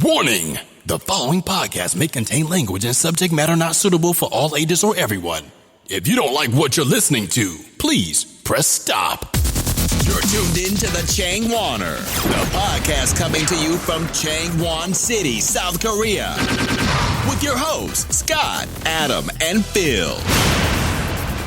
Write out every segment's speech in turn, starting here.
Warning! The following podcast may contain language and subject matter not suitable for all ages or everyone. If you don't like what you're listening to, please press stop. You're tuned in to the Changwoner, the podcast coming to you from Changwon City, South Korea. With your hosts, Scott, Adam, and Phil.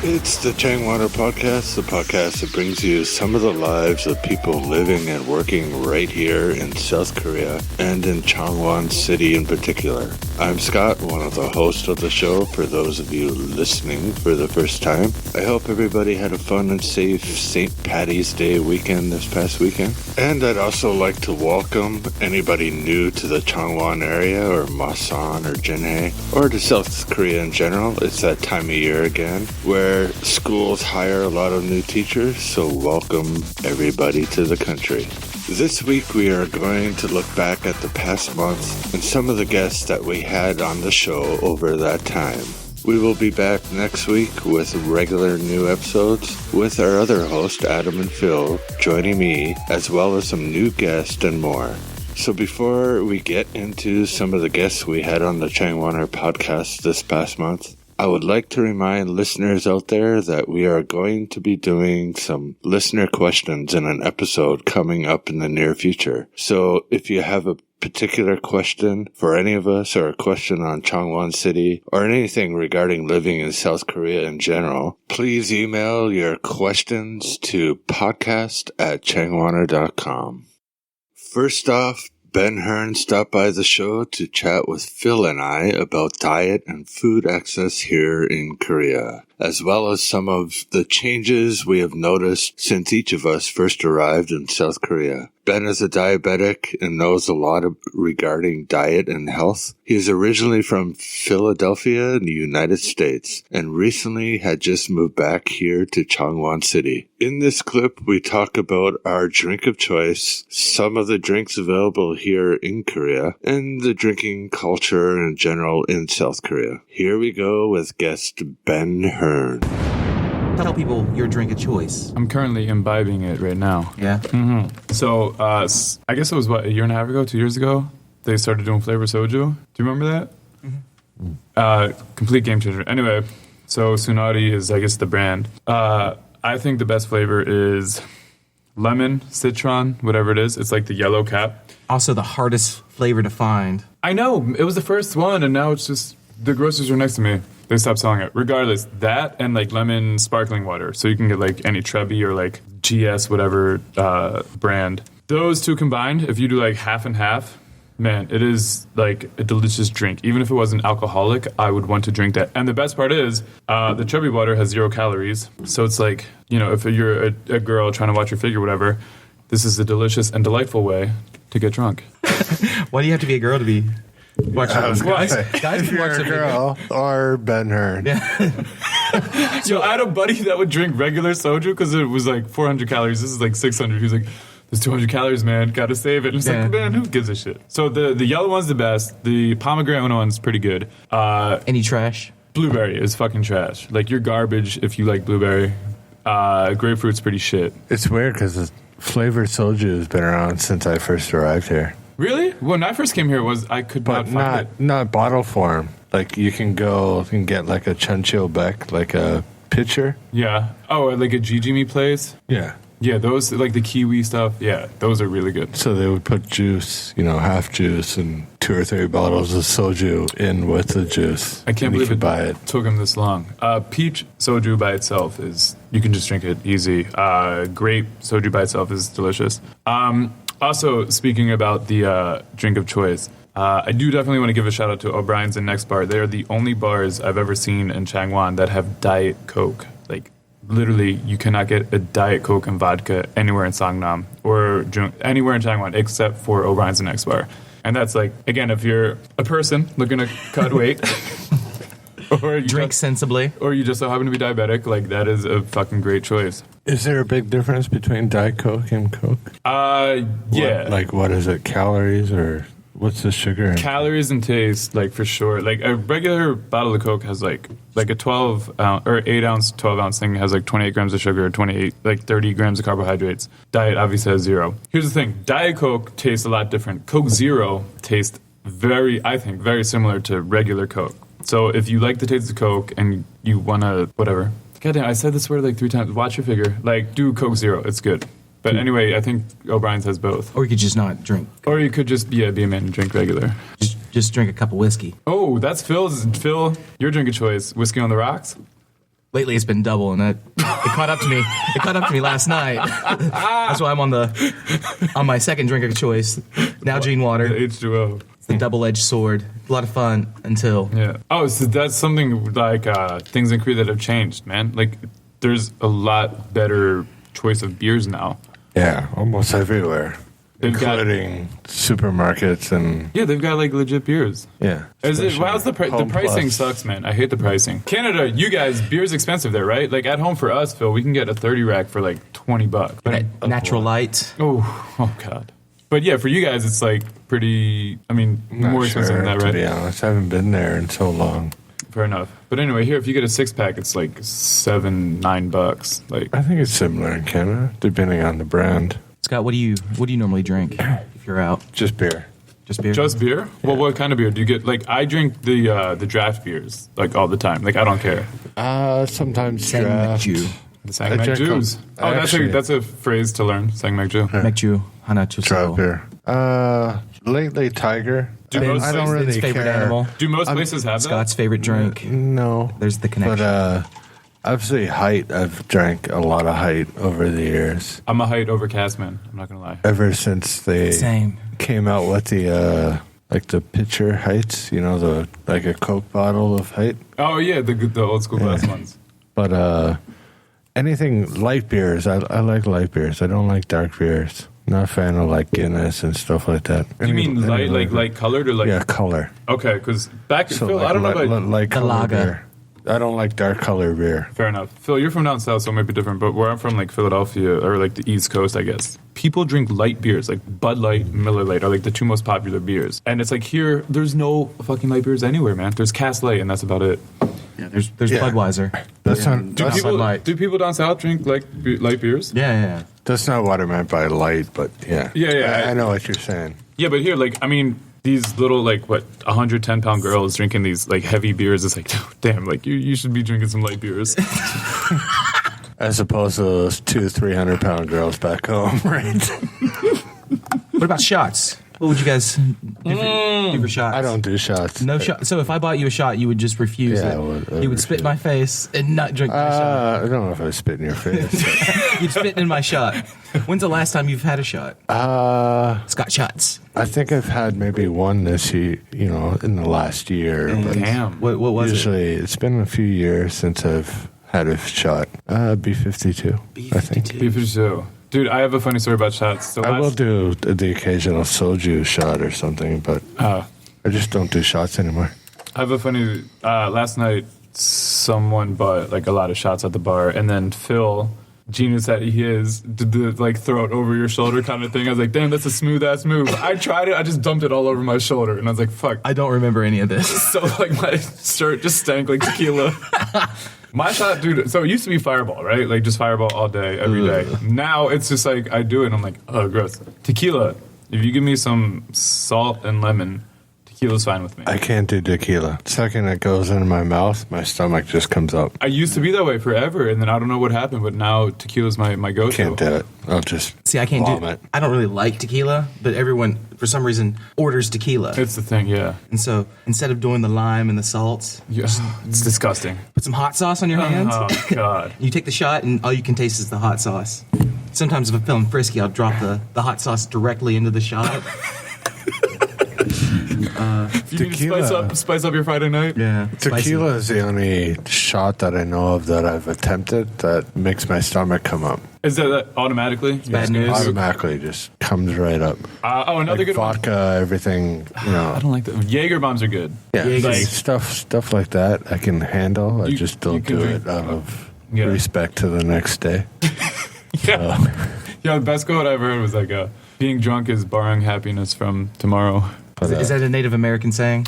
It's the Changwoner Podcast, the podcast that brings you some of the lives of people living and working right here in South Korea and in Changwon City in particular. I'm Scott, one of the hosts of the show for those of you listening for the first time. I hope everybody had a fun and safe St. Paddy's Day weekend this past weekend. And I'd also like to welcome anybody new to the Changwon area or Masan or Jinhae or to South Korea in general. It's that time of year again where schools hire a lot of new teachers, so welcome everybody to the country. This week we are going to look back at the past month and some of the guests that we had on the show over that time. We will be back next week with regular new episodes with our other hosts, Adam and Phil, joining me, as well as some new guests and more. So before we get into some of the guests we had on the Changwoner Podcast this past month, I would like to remind listeners out there that we are going to be doing some listener questions in an episode coming up in the near future. So if you have a particular question for any of us or a question on Changwon City or anything regarding living in South Korea in general, please email your questions to podcast@changwoner.com. First off, Ben Hearn stopped by the show to chat with Phil and I about diet and food access here in Korea, as well as some of the changes we have noticed since each of us first arrived in South Korea. Ben is a diabetic and knows a lot regarding diet and health. He is originally from Philadelphia in the United States and recently had just moved back here to Changwon City. In this clip, we talk about our drink of choice, some of the drinks available here in Korea, and the drinking culture in general in South Korea. Here we go with guest Ben Hearn. Tell people your drink of choice. I'm currently imbibing it right now. Yeah? Mm-hmm. So, I guess it was, a year and a half ago, 2 years ago, they started doing flavor soju. Do you remember that? Mm-hmm. Complete game changer. Anyway, so Sunari is, I guess, the brand. I think the best flavor is lemon, citron, whatever it is. It's like the yellow cap. Also the hardest flavor to find. I know. It was the first one, and now it's just, the grocers are next to me. They stopped selling it. Regardless, that and like lemon sparkling water. So you can get like any Trebi or like GS, whatever brand. Those two combined, if you do like half and half, man, it is like a delicious drink. Even if it wasn't alcoholic, I would want to drink that. And the best part is, the Trebi water has 0 calories. So it's like, you know, if you're a girl trying to watch your figure, whatever, this is a delicious and delightful way to get drunk. Why do you have to be a girl to be... Guys if you're a girl or Ben Hearn. Yeah. So I had a buddy that would drink regular soju because it was like 400 calories. This is like 600. He was like, there's 200 calories, man. Gotta save it. And it's like, man, who gives a shit? So the yellow one's the best. The pomegranate one's pretty good. Any trash? Blueberry is fucking trash. Like, you're garbage if you like blueberry. Grapefruit's pretty shit. It's weird because flavored soju has been around since I first arrived here. Really? When I first came here, I could not find it. Not bottle form. Like you can get like a Chuncheon Beck, like a pitcher. Yeah. Oh, like a Jijimi place. Yeah. Yeah, those like the kiwi stuff. Yeah, those are really good. So they would put juice, half juice, and 2 or 3 bottles of soju in with the juice. I can't believe it took them this long. Peach soju by itself you can just drink it easy. Grape soju by itself is delicious. Also, speaking about the drink of choice, I do definitely want to give a shout out to O'Brien's and Next Bar. They are the only bars I've ever seen in Changwon that have Diet Coke. Like, literally, you cannot get a Diet Coke and vodka anywhere in Songnam or anywhere in Changwon except for O'Brien's and Next Bar. And that's like, again, if you're a person looking to cut weight... or you drink sensibly. Or you just so happen to be diabetic, like, that is a fucking great choice. Is there a big difference between Diet Coke and Coke? Yeah. What is it, calories or what's the sugar? Calories and taste, like, for sure. Like, a regular bottle of Coke has, like a 12 ounce, or 8 ounce, 12 ounce thing has, 28 grams of sugar, 30 grams of carbohydrates. Diet obviously has 0. Here's the thing. Diet Coke tastes a lot different. Coke Zero tastes I think, very similar to regular Coke. So if you like the taste of Coke and you want to, whatever. Goddamn, I said this word like 3 times. Watch your figure. Like, do Coke Zero. It's good. But anyway, I think O'Brien's has both. Or you could just not drink. Or you could just, be a man and drink regular. Just drink a cup of whiskey. Oh, that's Phil's. Phil, your drink of choice. Whiskey on the rocks? Lately, it's been double, and it caught up to me. It caught up to me last night. That's why I'm on my second drink of choice. Now, Changwoner. H2O. It's the double-edged sword. A lot of fun until. Yeah. Oh, so that's something like things in Korea that have changed, man. Like, there's a lot better choice of beers now. Yeah, almost everywhere. They've including supermarkets and... Yeah, they've got, like, legit beers. Yeah. How's the pricing Plus. sucks, man. I hate the pricing. Canada, you guys, beer's expensive there, right? Like, at home for us, Phil, we can get a 30 rack for, like, $20. But Natural light. Oh, God. But, yeah, for you guys, it's, like, pretty... I mean, more expensive than that, right? To be honest, I haven't been there in so long. Fair enough. But anyway, here, if you get a 6-pack, it's, like, $7-9. Like, I think it's similar in Canada, depending on the brand. Scott, what do you normally drink if you're out? Just beer. Just beer? Just beer? Yeah. Well, what kind of beer do you get? Like, I drink the draft beers, like, all the time. Like, I don't care. Sometimes Sang draft. Macju. The Sangmak Jews. Oh, that's a phrase to learn. Sangmak Jew. Macju. Hana Draft beer. Lately, Tiger. I don't really Ben's favorite care. animal. Do most places have that? Scott's favorite drink. No. There's the connection. But obviously, Height. I've drank a lot of Height over the years. I'm a Height overcast man. I'm not going to lie. Ever since they came out with the like the pitcher Heights, like a Coke bottle of Height. Oh, yeah, the old school glass ones. But anything light beers, I like light beers. I don't like dark beers. Not a fan of like Guinness and stuff like that. You mean light, like light colored or like? Yeah, color. Okay, because Phil, like, I don't know about like the lager. Beer. I don't like dark color beer. Fair enough. Phil, you're from down south, so it might be different. But where I'm from, like Philadelphia or like the East Coast, I guess, people drink light beers, like Bud Light, Miller Lite, are like the 2 most popular beers. And it's like here, there's no fucking light beers anywhere, man. There's Cass Light, and that's about it. Yeah, there's Budweiser. That's not. Do people down south drink like light beers? Yeah. That's not what I meant by light, but yeah. Yeah. I know what you're saying. Yeah, but here, like, I mean, these little, like, 110-pound girls drinking these, like, heavy beers. It's like, damn, like, you should be drinking some light beers. As opposed to those 200-300-pound girls back home, right? What about shots? What would you guys do for shots? I don't do shots. No shot. So if I bought you a shot, you would just refuse it. You would spit in my face and not drink my shot. I don't know if I spit in your face. You'd spit in my shot. When's the last time you've had a shot? Scott shots. I think I've had maybe one this year, in the last year. But Damn. What was usually, it's been a few years since I've had a shot. B-52, I think. B-52. Dude, I have a funny story about shots. So I will do the occasional soju shot or something, but I just don't do shots anymore. I have a funny... last night, someone bought, like, a lot of shots at the bar, and then Phil, genius that he is, did the, like, throw it over your shoulder kind of thing. I was like, damn, that's a smooth-ass move. I tried it. I just dumped it all over my shoulder, and I was like, fuck. I don't remember any of this. So, like, my shirt just stank like tequila. My shot, dude, so it used to be Fireball, right? Like, just Fireball all day, every day. Now, it's just like, I do it, and I'm like, oh, gross. Tequila. If you give me some salt and lemon, tequila's fine with me. I can't do tequila. The second it goes into my mouth, my stomach just comes up. I used to be that way forever, and then I don't know what happened, but now tequila's my go-to. Can't do it. I'll just See, I can't vomit. I don't really like tequila, but everyone, for some reason, orders tequila. It's the thing, yeah. And so, instead of doing the lime and the salts, Yeah, it's disgusting. put some hot sauce on your hands. Oh, God. You take the shot, and all you can taste is the hot sauce. Sometimes if I'm feeling frisky, I'll drop the hot sauce directly into the shot. You need to spice up your Friday night? Yeah. Tequila is the only shot that I know of that I've attempted that makes my stomach come up. Is that automatically? bad news. Automatically just comes right up. Another Like good one. vodka, everything, I don't like that. Jaeger bombs are good. Yeah, Jaeger. like stuff like that I can handle. I You- just you don't can do drink- it out of Yeah. respect to the next day. Yeah. Yeah, the best quote I've heard was like, being drunk is borrowing happiness from tomorrow. Is that a Native American saying?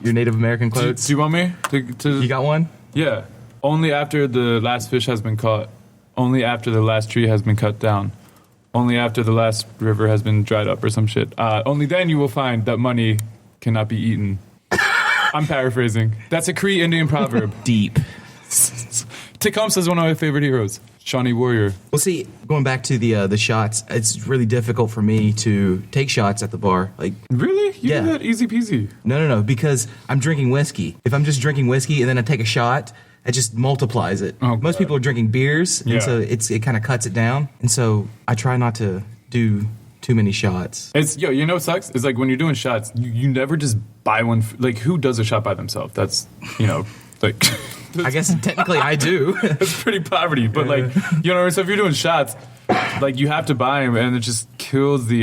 Your Native American Do quotes? you want me to? You got one? Yeah. Only after the last fish has been caught. Only after the last tree has been cut down. Only after the last river has been dried up or some shit. Only then you will find that money cannot be eaten. I'm paraphrasing. That's a Cree Indian proverb. Deep. Tecumseh is one of my favorite heroes. Shawnee Warrior. Well, see, going back to the shots, it's really difficult for me to take shots at the bar. Like, Really? You Yeah. do that easy peasy. no, because I'm drinking whiskey. If I'm just drinking whiskey and then I take a shot, it just multiplies it. Oh, Most God. people are drinking beers, Yeah. and so it kind of cuts it down. And so I try not to do too many shots. You know what sucks? It's like when you're doing shots, you never just buy one. Like, who does a shot by themselves? That's, like... I guess technically I do. It's pretty poverty, but so if you're doing shots, like you have to buy them, and it just kills the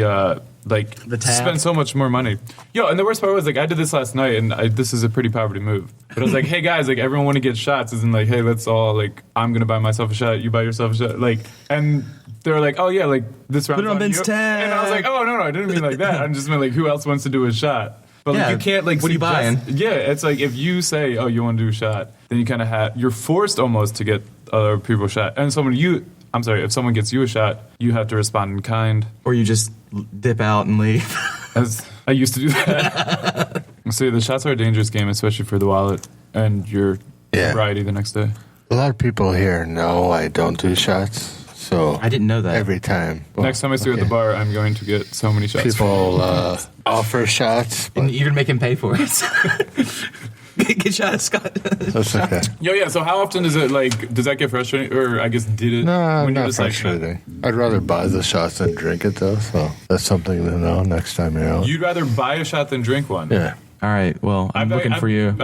tab. spend so much more money. And the worst part was like I did this last night, and this is a pretty poverty move. But I was like, hey guys, like everyone want to get shots, isn't like, hey, let's all like I'm gonna buy myself a shot, you buy yourself a shot, like, and they were like, oh yeah, like this round. Put it on Ben's tab. And I was like, oh no, I didn't mean like that. I just meant like who else wants to do a shot. But like, Yeah, you can't like. what are you buying? It's like if you say, "Oh, you want to do a shot," then you kind of you're forced almost to get other people a shot. And if someone gets you a shot, you have to respond in kind. Or you just dip out and leave. As I used to do that. So the shots are a dangerous game, especially for the wallet and your sobriety the next day. A lot of people here know I don't do shots, so I didn't know that. every time. Next time I see you at the bar, I'm going to get so many shots. People offer shots, but And you're gonna make him pay for it. Get shot, Scott. that's okay. Yeah. So how often is it like? Does that get frustrating? Or I guess did it? No, when you're not just like, frustrating. I'd rather buy the shots than drink it, though, so that's something to know next time you're out. You'd rather buy a shot than drink one. Yeah. All right. Well, I'm looking for you.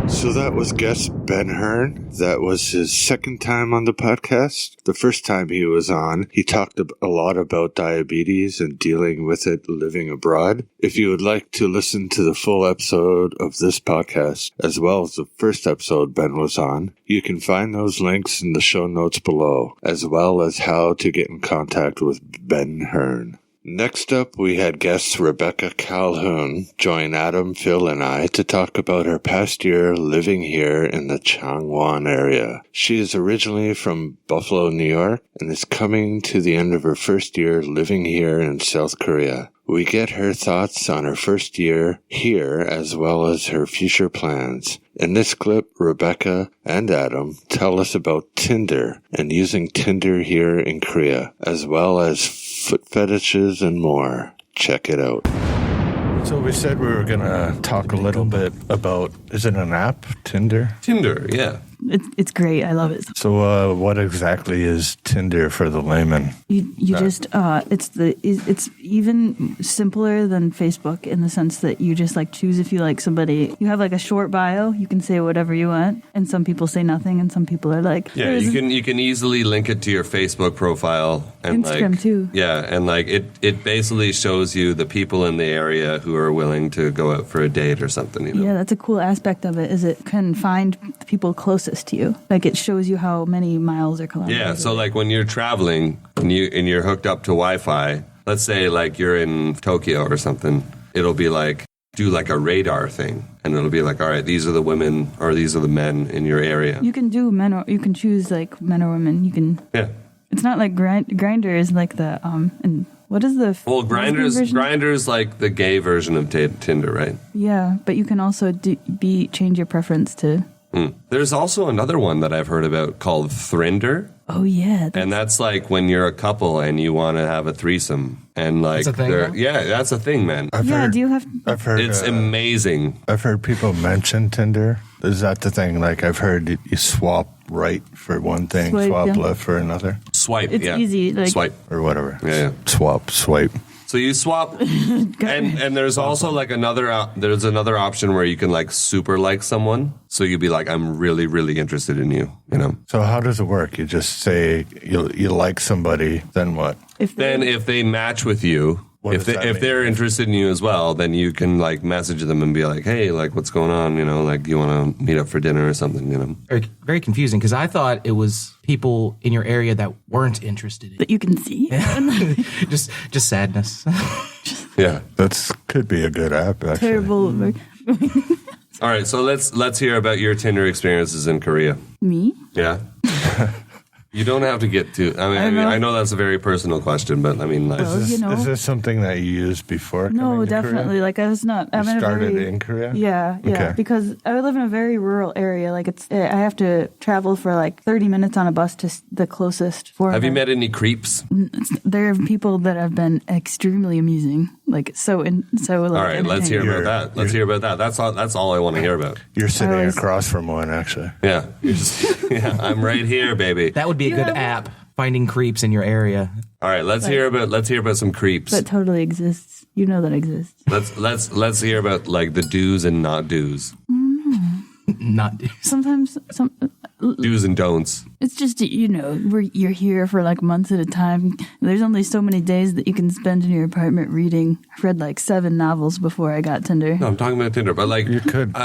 So that was guest Ben Hearn. That was his second time on the podcast. The first time he was on, he talked a lot about diabetes and dealing with it living abroad. If you would like to listen to the full episode of this podcast, as well as the first episode Ben was on, you can find those links in the show notes below, as well as how to get in contact with Ben Hearn. Next up, we had guest Rebekah Calhoun join Adam, Phil, and I to talk about her past year living here in the Changwon area. She is originally from Buffalo, New York, and is coming to the end of her first year living here in South Korea. We get her thoughts on her first year here, as well as her future plans. In this clip, Rebekah and Adam tell us about TINDER and using TINDER here in Korea, as well as foot fetishes and more. Check it out. So we said we were going to talk a little bit about, is it an app, TINDER? TINDER, yeah. It's great. I love it. So what exactly is TINDER for the layman? You just it's even simpler than Facebook in the sense that you just like choose if you like somebody. You have like a short bio. You can say whatever you want, and some people say nothing, and some people are like, Yeah, you can easily link it to your Facebook profile and Instagram like, too. Yeah, and like it basically shows you the people in the area who are willing to go out for a date or something. You know? Yeah, that's a cool aspect of it. Is it can find the people closest to you. Like it shows you how many miles or kilometers. Yeah, so like when you're traveling and you're hooked up to Wi-Fi, let's say like you're in Tokyo or something, it'll be like do like a radar thing, and it'll be like, all right, these are the women or these are the men in your area. You can do men or you can choose like men or women. You can. Yeah. It's not like Grindr is like the and what is the Well, version? Grindr's like the gay version of Tinder, right? Yeah, but you can also change your preference to. There's also another one that I've heard about called Thrinder. Oh yeah, And that's like when you're a couple and you want to have a threesome. And like, That's a thing, though? yeah, that's a thing, man. I've do you have? I've heard It's amazing. I've heard people mention Tinder. Is that the thing? Like I've heard you swap right for one thing, swap yeah. left for another, Swipe, It's yeah. easy, like- Swipe. or whatever. Yeah. Swap, swipe. So you swap, and there's also like there's another option where you can like super like someone. So you'd be like, I'm really, really interested in you, you know? So how does it work? You just say you like somebody, then what? Then if they match with you, What if does that mean? they're interested in you as well, then you can like message them and be like, hey, like what's going on? You know, like you want to meet up for dinner or something, you know? Very, very confusing because I thought it was people in your area that weren't interested in that you can see. just sadness. Yeah. That's could be a good app. Actually. Terrible. All right, so let's hear about your Tinder experiences in Korea. Me? Yeah. You don't have to get to. I know that's a very personal question, but I mean, like, is this something that you used before? No, definitely. Korea? Like I was not. You started in Korea. Yeah, Okay. Because I live in a very rural area. Like I have to travel for like 30 minutes on a bus to the closest forest. have you met any creeps? There are people that have been extremely amusing. Like so. All right, let's hear about that. Let's hear about that. That's all I want to hear about. You're sitting across from one, actually. Yeah, I'm right here, baby. That would be a good app. Finding creeps in your area. All right, let's hear about some creeps. That totally exists. You know that exists. Let's hear about like the do's and not do's. Not do's. Sometimes Do's and don'ts. it's just you're here for like months at a time. There's only so many days that you can spend in your apartment reading. I've read like 7 novels before I got Tinder. No, I'm talking about Tinder, but like You could.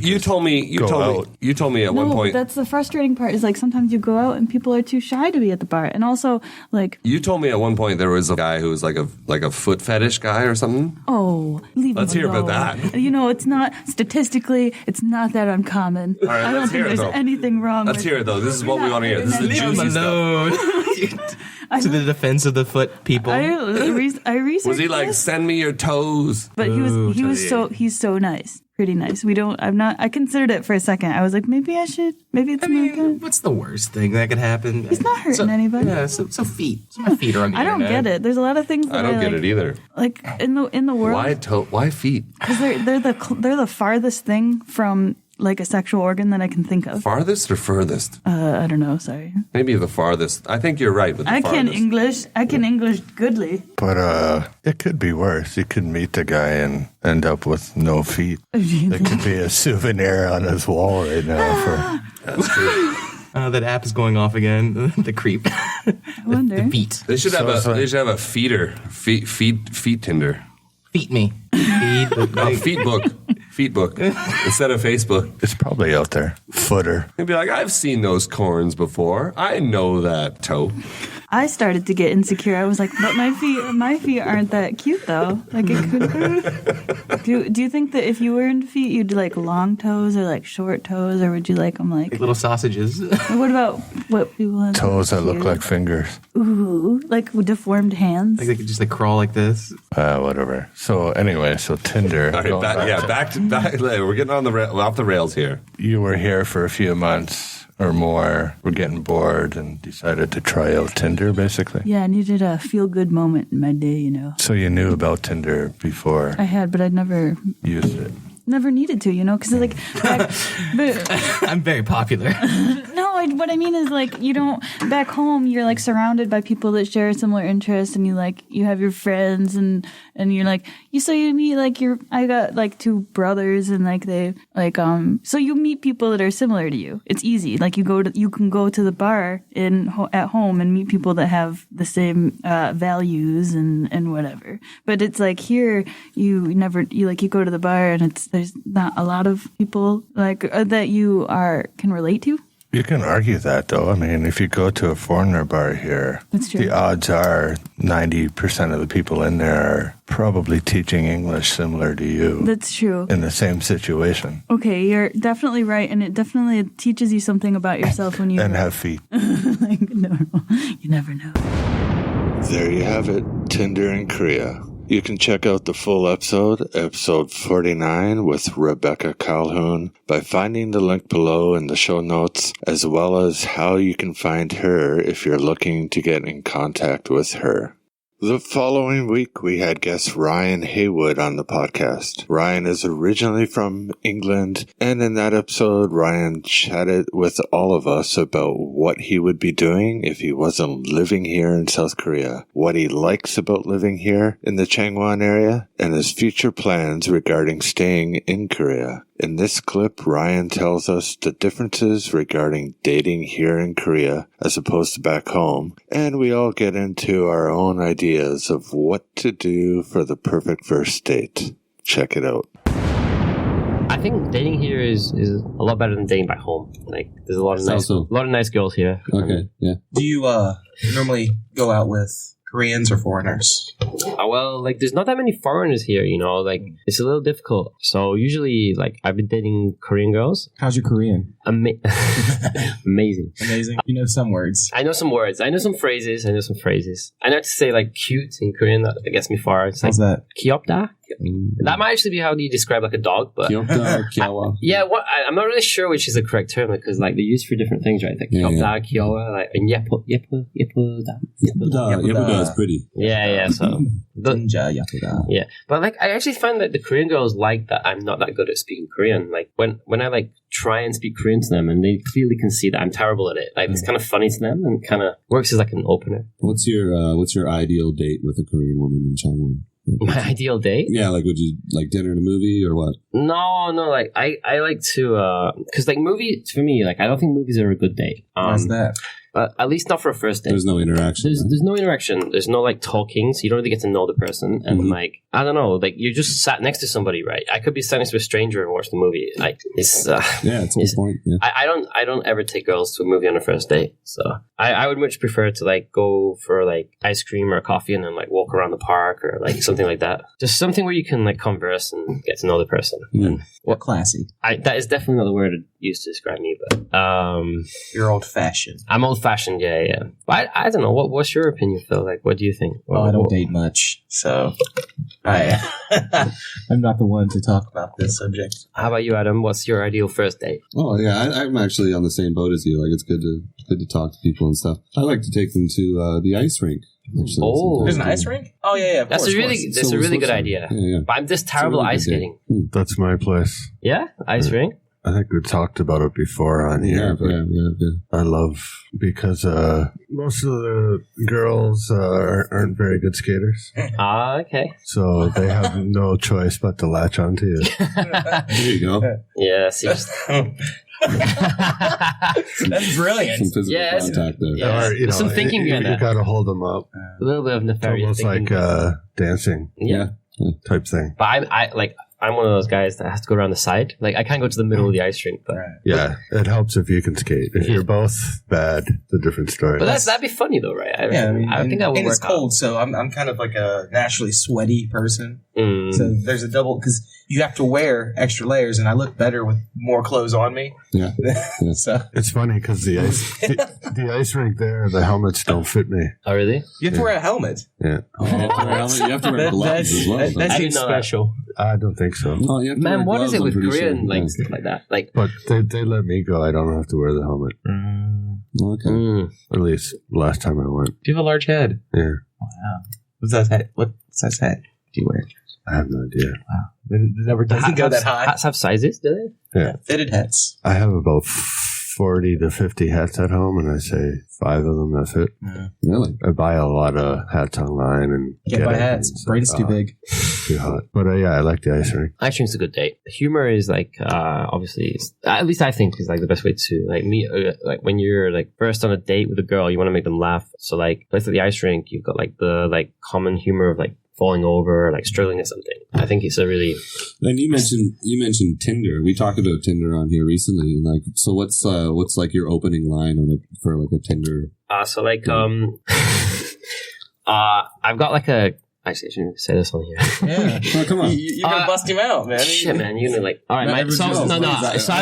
you told me at one point. That's the frustrating part. Is like sometimes you go out and people are too shy to be at the bar, and also like You told me at one point there was a guy who was like a foot fetish guy or something. Let's hear about that. It's not statistically, it's not that uncommon. All right, I don't let's think hear it, there's though. anything wrong. Let's hear it though. This is what we want to hear. This is the Leave him juicy stuff. alone. To the defense of the foot people. I researched Was he like, this, send me your toes? but he's so nice, pretty nice. I considered it for a second. I was like, maybe it's not good. What's the worst thing that could happen? He's not hurting anybody. Yeah, so feet. So my feet are on the I don't internet. get it. There's a lot of things that I don't get it either. Like in the world, Why feet? because they're the farthest thing from like a sexual organ that I can think of. Farthest or furthest? I don't know. Sorry. Maybe the farthest. I think you're right with the I farthest. can English goodly. But it could be worse. You could meet the guy and end up with no feet. It could be a souvenir on his wall right now. That's true. That app is going off again. The creep. I wonder. The feet. They should have a feeder feet Tinder. Feet me. Feet book instead of Facebook. It's probably out there. Footer. They'd be like, I've seen those corns before. I know that toe. I started to get insecure. I was like, but my feet aren't that cute though. Like it could. Do you think that if you were into feet, you'd like long toes or like short toes, or would you like them like Little sausages. What about what people have? Toes that look like fingers. Ooh, like deformed hands. Like they could just like crawl like this. Whatever. So anyway, Tinder. All right, back. We're getting off the rails here. You were here for a few months or more. We're getting bored and decided to try out Tinder, basically. Yeah, I needed a feel-good moment in my day, So you knew about Tinder before. I had, but I'd never used it. Never needed to, because like, I'm very popular. No, what I mean is like you don't. Back home, you're like surrounded by people that share similar interests, and you have your friends, and you're like you meet like I got like 2 brothers, and like they like so you meet people that are similar to you. It's easy. Like you can go to the bar at home and meet people that have the same values and whatever. But it's like here you go to the bar and there's not a lot of people like that you can relate to. You can argue that, though. I mean, if you go to a foreigner bar here, that's true. The odds are 90% of the people in there are probably teaching English similar to you. That's true. In the same situation. Okay, you're definitely right, and it definitely teaches you something about yourself when you... And have feet. No, you never know. There you have it, Tinder in Korea. You can check out the full episode 49 with Rebekah Calhoun, by finding the link below in the show notes, as well as how you can find her if you're looking to get in contact with her. The following week, we had guest Ryan Heywood on the podcast. Ryan is originally from England, and in that episode, Ryan chatted with all of us about what he would be doing if he wasn't living here in South Korea, what he likes about living here in the Changwon area, and his future plans regarding staying in Korea. In this clip, Ryan tells us the differences regarding dating here in Korea as opposed to back home, and we all get into our own ideas of what to do for the perfect first date. Check it out. I think dating here is a lot better than dating back home. Like, there's a lot of nice girls here. Okay, yeah. Do you normally go out with Koreans or foreigners? Well, like, there's not that many foreigners here, you know, like, it's a little difficult. So usually, like, I've been dating Korean girls. How's your Korean? Amazing. Amazing. You know some words. I know some words. I know some phrases. I know to say, like, cute in Korean. That gets me far. It's How's like, that? 귀엽다? That might actually be how you describe, like, a dog, but... 귀엽다, 귀여워. Yeah, I'm not really sure which is the correct term, because, like, they're used for different things, right? Like, 귀엽다, 귀여워, like, and 예쁘다. 예쁘다 is pretty. Yeah, so... 진짜 예쁘다. Yeah, but, like, I actually find that the Korean girls like that I'm not that good at speaking Korean. Like, when I, like, try and speak Korean to them, and they clearly can see that I'm terrible at it. Like, it's kind of funny to them, and kind of works as, like, an opener. What's your ideal date with a Korean woman in Changwon? My ideal date? Yeah, like, would you like dinner and a movie or what? No, like, I like to, because, like, for me, like, I don't think movies are a good date. Why's that? At least not for a first date. There's no interaction. There's no interaction. There's no, like, talking, so you don't really get to know the person. And, like, I don't know, like, you're just sat next to somebody, right? I could be sat next to a stranger and watch the movie. Like, it's... yeah, it's a good point. Yeah. I don't ever take girls to a movie on a first date. So I would much prefer to, like, go for, like, ice cream or coffee and then, like, walk around the park or, like, something like that. Just something where you can, like, converse and get to know the person. What classy? That is definitely not the word used to describe me, but... You're old-fashioned. I'm old-fashioned, yeah. But I don't know. What's your opinion, Phil? Like, what do you think? Well, I don't date much, so I'm not the one to talk about this subject. How about you, Adam? What's your ideal first date? Oh yeah, I'm actually on the same boat as you. Like, it's good to talk to people and stuff. I like to take them to the ice rink. Actually, there's an ice rink? Oh yeah. That's a really good idea. Yeah. But I'm just terrible at ice skating. That's my place. Yeah, ice rink. I think we talked about it before on here. Yeah. I love because most of the girls aren't very good skaters. Okay. So they have no choice but to latch onto you. There you go. Yeah, seriously. That's brilliant. Some physical contact there. Yeah. Or, some thinking behind that. You got to hold them up. A little bit of nefarious It's almost thinking. like dancing type thing. But I'm one of those guys that has to go around the side. Like, I can't go to the middle of the ice rink. But Yeah, it helps if you can skate. If you're both bad, it's a different story. But that'd be funny though, right? I think that would and work. it's cold, so I'm kind of like a naturally sweaty person. So there's a double, because you have to wear extra layers, and I look better with more clothes on me. Yeah. So it's funny because the ice rink there, the helmets don't fit me. Oh, really? you have to wear a helmet. Yeah. You have to wear gloves as well. That seems special. I don't think so. Oh, you have to Man, wear what gloves, is it I'm with pretty Korean, sure. like, Yeah. stuff like that? Like, But they let me go. I don't have to wear the helmet. Okay. At least last time I went. Do you have a large head? Yeah. Wow. What size hat do you wear? I have no idea. Wow. The number doesn't go that high. Hats have sizes, do they? Yeah. Fitted hats. I have about 40 to 50 hats at home, and I say 5 of them, that's it. Really? I buy a lot of hats online and Can't buy it, hats. and it's Brain's too big. too hot. But yeah, I like the ice rink. Ice rink's a good date. Humor is like, obviously, at least I think is like the best way to like meet. Like when you're like first on a date with a girl, you want to make them laugh. So like, let's say the ice rink, you've got like the like common humor of like falling over, or, like struggling at something. I think it's a really. And you mentioned Tinder. We talked about Tinder on here recently. And like, so what's like your opening line on it for like a Tinder? So like I've got like a. Actually, I shouldn't say this on here. Yeah. Oh, come on. You're going to bust him out, man. Shit, man. You're gonna like. All right, I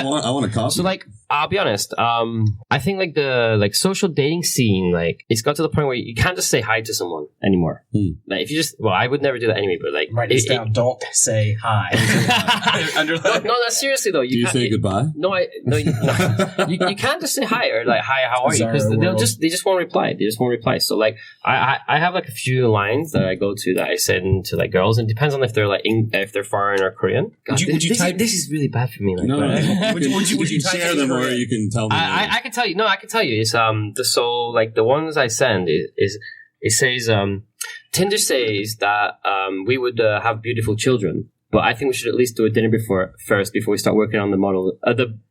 want a copy. So like, I'll be honest. I think like the like social dating scene, like it's got to the point where you can't just say hi to someone anymore. Like if you just, well, I would never do that anyway. But like, Write this down. Don't say hi. Underline. No, seriously though. Do you say goodbye? You can't just say hi or like hi, how are you? Because they just won't reply. They just won't reply. So like, I have like a few lines that I go to that I send to like girls, and it depends on if they're like if they're foreign or Korean. God, would you type? This is really bad for me. Like, No. Would you type share in them, Korean? or you can tell me? I can tell you. No, I can tell you. It's so like the ones I send is it says Tinder says that we would have beautiful children, but I think we should at least do a dinner first before we start working on the model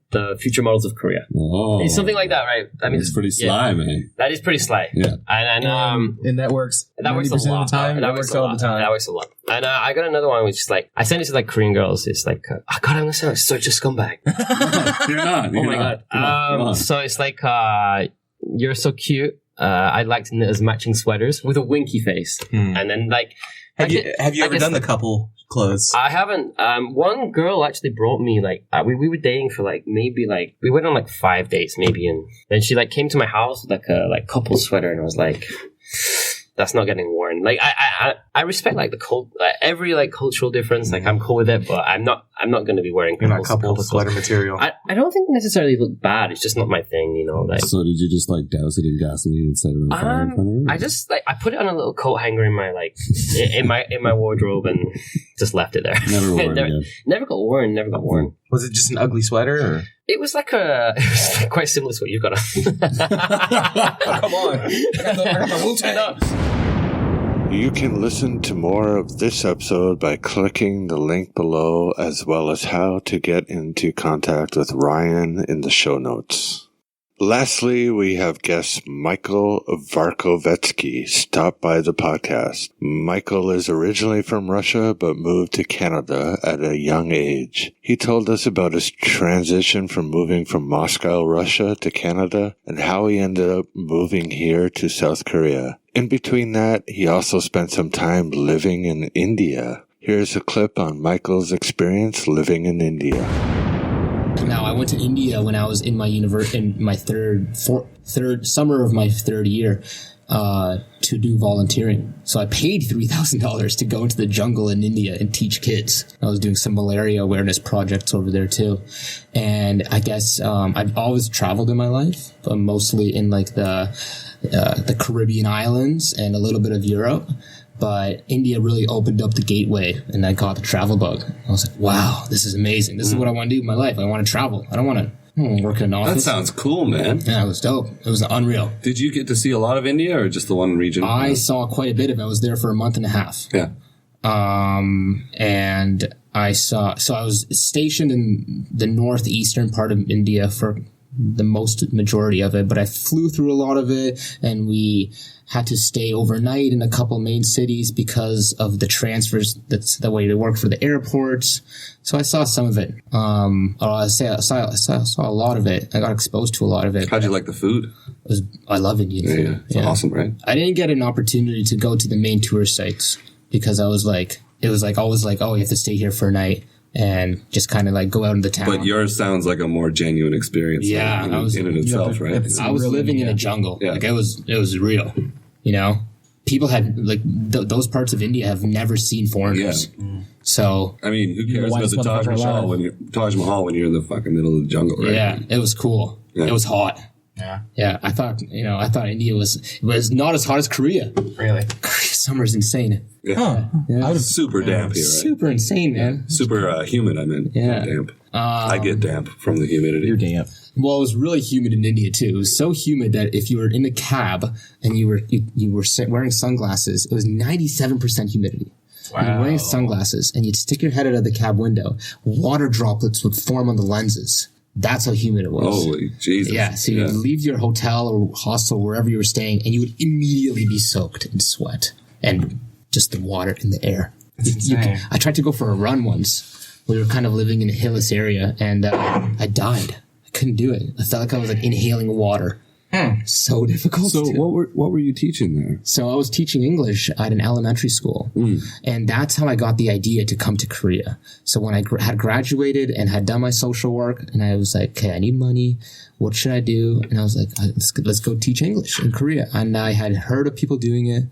the future models of Korea. Oh, It's something like that, right? I mean, it's pretty sly, man. That is pretty sly. Yeah. And that works. That works a 90% lot. of the time. That works all the time. That works a lot. And I got another one which is like, I sent it to like Korean girls. It's like, oh God, I'm gonna sound like such a scumbag. You're not. Oh my God. Come on. So it's like, you're so cute. I like to knit as matching sweaters with a winky face. And then like... Have you ever done the couple clothes? I haven't. One girl actually brought me like we were dating for like maybe like we went on like 5 dates maybe, and then she like came to my house with like a like couple sweater, and I was like, that's not getting worn. Like I respect like the every like cultural difference. Like I'm cool with it, but I'm not going to be wearing. You're not couple sweater material. I don't think they necessarily look bad. It's just not my thing, you know. Like, so did you just like douse it in gasoline and set it on fire in front of it? I just like I put it on a little coat hanger in my like in my wardrobe and just left it there. Never worn again. Never got worn. Never got worn. Was it just an ugly sweater? Or? It was like it was quite similar to what you've got on. Come on. I got the Wu-Tang. You can listen to more of this episode by clicking the link below, as well as how to get into contact with Ryan in the show notes. Lastly, we have guest Michael Varkovetski stop by the podcast. Michael is originally from Russia, but moved to Canada at a young age. He told us about his transition from moving from Moscow, Russia to Canada, and how he ended up moving here to South Korea. In between that, he also spent some time living in India. Here's a clip on Michael's experience living in India. Now, I went to India when I was in my third summer of my third year to do volunteering. So I paid $3,000 to go into the jungle in India and teach kids. I was doing some malaria awareness projects over there too. And I guess I've always traveled in my life, but mostly in like the Caribbean islands and a little bit of Europe. But India really opened up the gateway, and I got the travel bug. I was like, wow, this is amazing. This is what I want to do with my life. I want to travel. I don't want to work in an office. That sounds cool, man. Yeah, it was dope. It was unreal. Did you get to see a lot of India or just the one region? I saw quite a bit of it. I was there for a month and a half. Yeah. And I was stationed in the northeastern part of India for the majority of it, but I flew through a lot of it, and we had to stay overnight in a couple main cities because of the transfers. That's the way they work for the airports. So I saw some of it. I saw a lot of it. I got exposed to a lot of it. How'd you like the food? I love Indian food. It's awesome, right? I didn't get an opportunity to go to the main tourist sites because it was always like, oh, you have to stay here for a night and just kind of like go out in the town. But yours sounds like a more genuine experience. Yeah, in it itself, right? I was living in a jungle. Yeah. Like it was real. You know, people had like those parts of India have never seen foreigners. Yeah. So I mean, who cares about the Taj Mahal when you're in the fucking middle of the jungle, right? Yeah, it was cool. Yeah. It was hot. Yeah. I thought India was not as hot as Korea. Really? Summer's insane. Yeah. Huh. Yeah. Super damp here, right? Super insane, man. Super humid, I mean. Yeah. Damp. I get damp from the humidity. You're damp. Well, it was really humid in India too. It was so humid that if you were in a cab and you were wearing sunglasses, it was 97% humidity. Wow. You were wearing sunglasses and you'd stick your head out of the cab window. Water droplets would form on the lenses. That's how humid it was. Holy Jesus. Yeah, so you'd leave your hotel or hostel, wherever you were staying, and you would immediately be soaked in sweat and just the water in the air. I tried to go for a run once. We were kind of living in a hillless area, and I died. I couldn't do it. I felt like I was like inhaling water. So difficult. So what were you teaching there? So I was teaching English at an elementary school, and that's how I got the idea to come to Korea. So when I had graduated and had done my social work, and I was like, okay, I need money. What should I do? And I was like, let's go teach English in Korea. And I had heard of people doing it.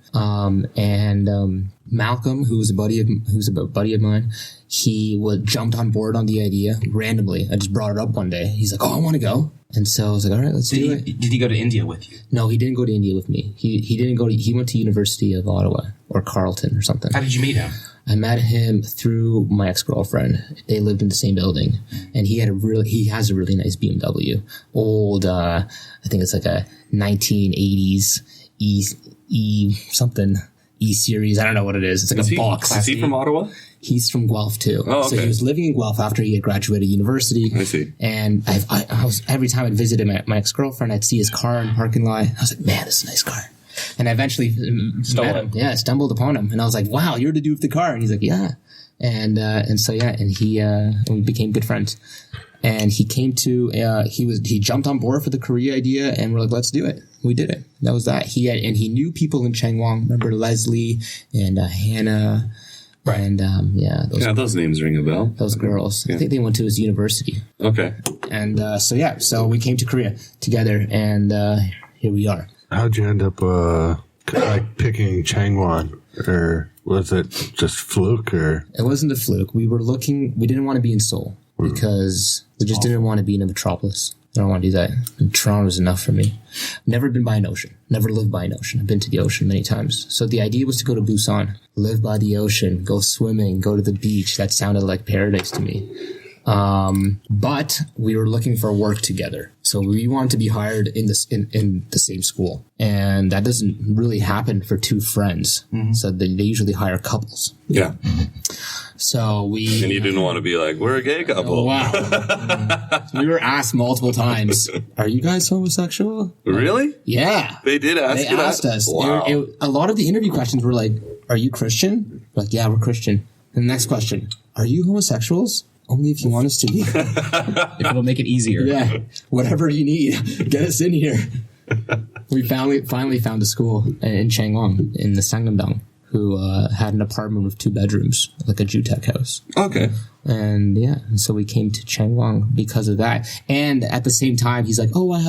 Malcolm, who's a buddy of mine, he jumped on board on the idea randomly. I just brought it up one day. He's like, oh, I want to go. And so I was like, all right, let's do it. Did he go to India with you? No, he didn't go to India with me. He didn't go he went to University of Ottawa or Carleton or something. How did you meet him? I met him through my ex-girlfriend. They lived in the same building, and he has a really nice BMW. Old, I think it's like a 1980s E series. I don't know what it is. It's like a box. Is he from Ottawa? He's from Guelph too. Oh, okay. So he was living in Guelph after he had graduated university. I see. And I was every time I'd visited my ex-girlfriend, I'd see his car in the parking lot. I was like, man, this is a nice car. And I eventually met him. Yeah, stumbled upon him. And I was like, wow, you're the dude with the car. And he's like, yeah. And we became good friends. And he came to, he jumped on board for the Korea idea, and we're like, let's do it. We did it. That was that. He knew people in Changwon. Remember Leslie and Hannah. Right. And those names ring a bell. Those girls. I think they went to his university. Okay. And so we came to Korea together, and here we are. How'd you end up picking Changwon, or was it just fluke? Or it wasn't a fluke. We didn't want to be in Seoul because we just didn't want to be in a metropolis. I don't want to do that. And Toronto was enough for me. Never been by an ocean. Never lived by an ocean. I've been to the ocean many times. So the idea was to go to Busan, live by the ocean, go swimming, go to the beach. That sounded like paradise to me. But we were looking for work together. So we wanted to be hired in the same school. And that doesn't really happen for two friends. Mm-hmm. So they usually hire couples. Yeah. So and you didn't want to be like, we're a gay couple. Wow. We were asked multiple times, are you guys homosexual? Really? Yeah. They did ask They asked us. Wow. A lot of the interview questions were like, are you Christian? We're like, yeah, we're Christian. And the next question, are you homosexuals? Only if you want us to be. If it'll make it easier. Yeah. Whatever you need. Get us in here. We finally found a school in Changwon, in the Sangnam-dong, who had an apartment with 2 bedrooms, like a Ju-Tech house. Okay. And so we came to Changwon because of that. And at the same time, he's like, oh, I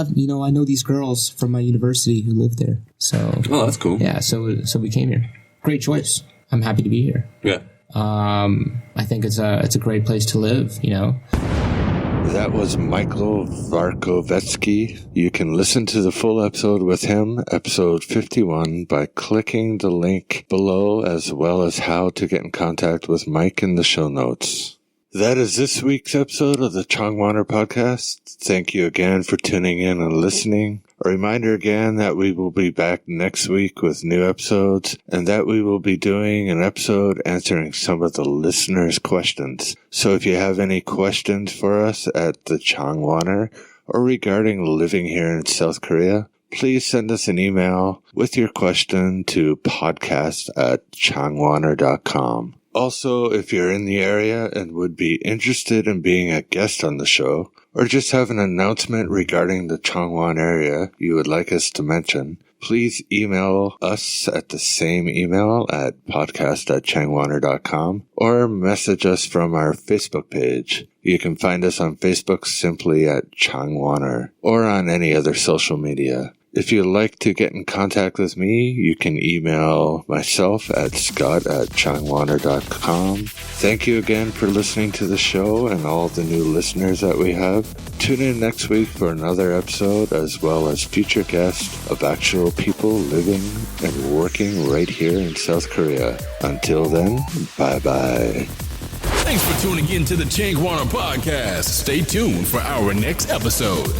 know these girls from my university who live there. So. Oh, that's cool. Yeah. So we came here. Great choice. I'm happy to be here. Yeah. I think it's a great place to live, That was Michael Varkovetski. You can listen to the full episode with him, episode 51, by clicking the link below, as well as how to get in contact with Mike in the show notes. That is this week's episode of the Changwoner Podcast. Thank you again for tuning in and listening. A reminder again that we will be back next week with new episodes, and that we will be doing an episode answering some of the listeners' questions. So if you have any questions for us at the Changwoner or regarding living here in South Korea, please send us an email with your question to podcast@changwoner.com. Also, if you're in the area and would be interested in being a guest on the show, or just have an announcement regarding the Changwon area you would like us to mention, please email us at the same email at podcast@changwoner.com or message us from our Facebook page. You can find us on Facebook simply at Changwoner or on any other social media. If you'd like to get in contact with me, you can email myself at scott@changwoner.com. Thank you again for listening to the show and all the new listeners that we have. Tune in next week for another episode, as well as future guests of actual people living and working right here in South Korea. Until then, bye-bye. Thanks for tuning in to the Changwoner Podcast. Stay tuned for our next episode.